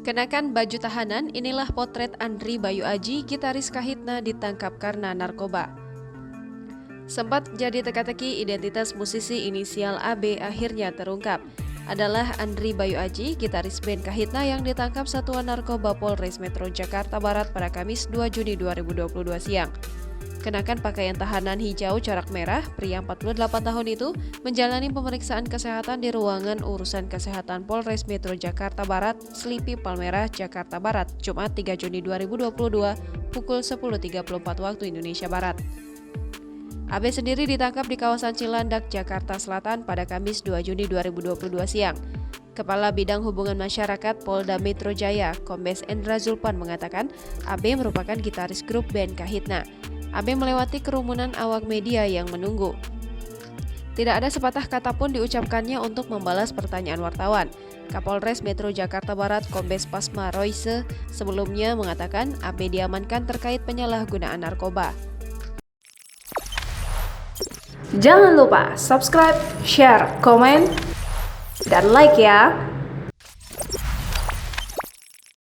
Kenakan baju tahanan, inilah potret Andri Bayu Aji, gitaris Kahitna ditangkap karena narkoba. Sempat jadi teka-teki, identitas musisi inisial AB akhirnya terungkap. Adalah Andri Bayu Aji, gitaris band Kahitna yang ditangkap Satuan Narkoba Polres Metro Jakarta Barat pada Kamis 2 Juni 2022 siang. Kenakan pakaian tahanan hijau corak merah, pria 48 tahun itu menjalani pemeriksaan kesehatan di ruangan urusan kesehatan Polres Metro Jakarta Barat, Selipi Palmerah, Jakarta Barat, Jumat 3 Juni 2022, pukul 10.34 waktu Indonesia Barat. AB sendiri ditangkap di kawasan Cilandak, Jakarta Selatan pada Kamis 2 Juni 2022 siang. Kepala Bidang Hubungan Masyarakat Polda Metro Jaya, Kombes Endra Zulpan mengatakan AB merupakan gitaris grup band Kahitna. AB melewati kerumunan awak media yang menunggu. Tidak ada sepatah kata pun diucapkannya untuk membalas pertanyaan wartawan. Kapolres Metro Jakarta Barat Kombes Pasma Royce sebelumnya mengatakan AB diamankan terkait penyalahgunaan narkoba. Jangan lupa subscribe, share, komen, dan like ya!